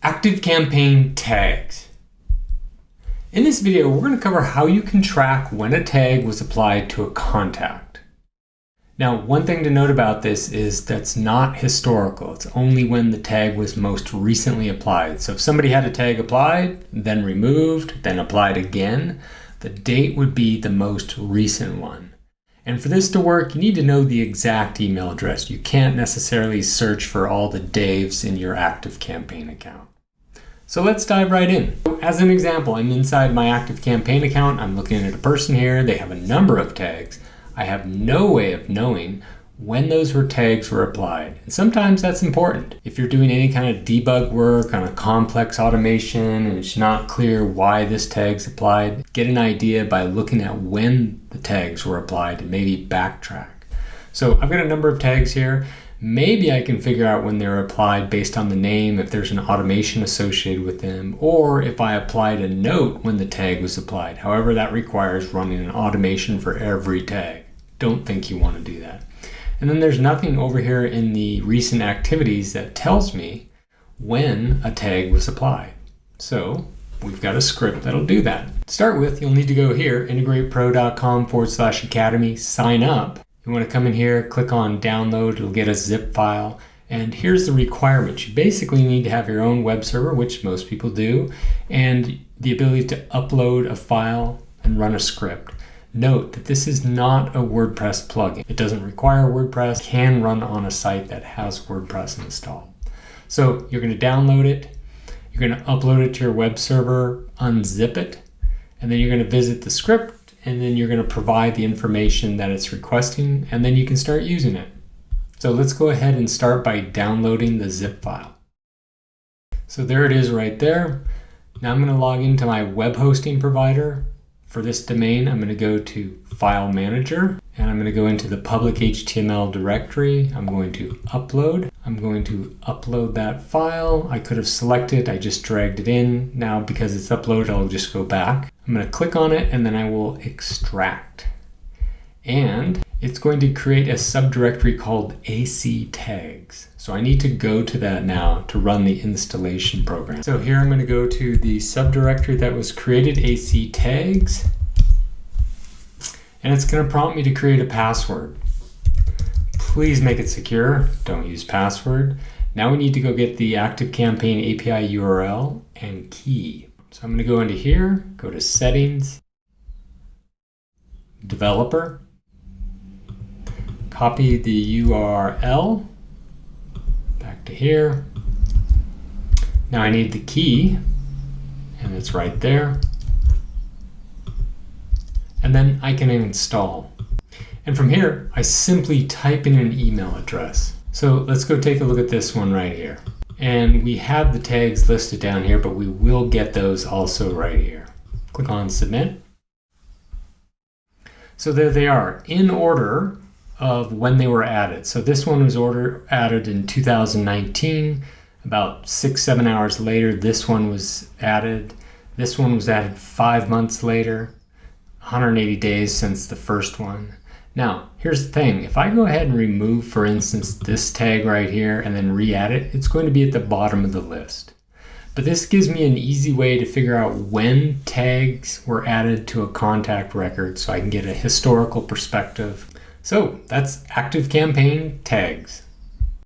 ActiveCampaign tags. In this video, we're going to cover how you can track when a tag was applied to a contact. Now, one thing to note about this is that's not historical. It's only when the tag was most recently applied. So if somebody had a tag applied, then removed, then applied again, the date would be the most recent one. And for this to work, you need to know the exact email address. You can't necessarily search for all the Daves in your ActiveCampaign account. So let's dive right in. As an example, I'm inside my ActiveCampaign account. I'm looking at a person here. They have a number of tags. I have no way of knowing when those tags were applied. And sometimes that's important. If you're doing any kind of debug work on a complex automation and it's not clear why this tag's applied, get an idea by looking at when the tags were applied and maybe backtrack. So I've got a number of tags here. Maybe I can figure out when they're applied based on the name, if there's an automation associated with them, or if I applied a note when the tag was applied. However, that requires running an automation for every tag. Don't think you want to do that. And then there's nothing over here in the recent activities that tells me when a tag was applied. So we've got a script that'll do that. To start with, you'll need to go here, IntegratePro.com/academy, sign up. You want to come in here, click on download, it'll get a zip file. And here's the requirements. You basically need to have your own web server, which most people do, and the ability to upload a file and run a script. Note that this is not a WordPress plugin. It doesn't require WordPress. It can run on a site that has WordPress installed. So you're going to download it, you're going to upload it to your web server, unzip it, and then you're going to visit the script, and then you're going to provide the information that it's requesting, and then you can start using it. So let's go ahead and start by downloading the zip file. So there it is right there. Now I'm going to log into my web hosting provider. For this domain, I'm going to go to File Manager, and I'm going to go into the public HTML directory. I'm going to upload. I'm going to upload that file. I could have selected, I just dragged it in. Now, because it's uploaded, I'll just go back. I'm going to click on it, and then I will extract. And it's going to create a subdirectory called AC tags. So I need to go to that now to run the installation program. So here I'm going to go to the subdirectory that was created, AC tags, and it's going to prompt me to create a password. Please make it secure. Don't use password. Now we need to go get the ActiveCampaign API URL and key. So I'm going to go into here, go to Settings, Developer, copy the URL back to here. Now I need the key, and it's right there. And then I can install. And from here, I simply type in an email address. So let's go take a look at this one right here. And we have the tags listed down here, but we will get those also right here. Click on Submit. So there they are, in order of when they were added. So this one was added in 2019. About 6-7 hours later, this one was added. This one was added 5 months later, 180 days since the first one. Now, here's the thing. If I go ahead and remove, for instance, this tag right here and then re-add it, it's going to be at the bottom of the list. But this gives me an easy way to figure out when tags were added to a contact record so I can get a historical perspective. So that's ActiveCampaign tags.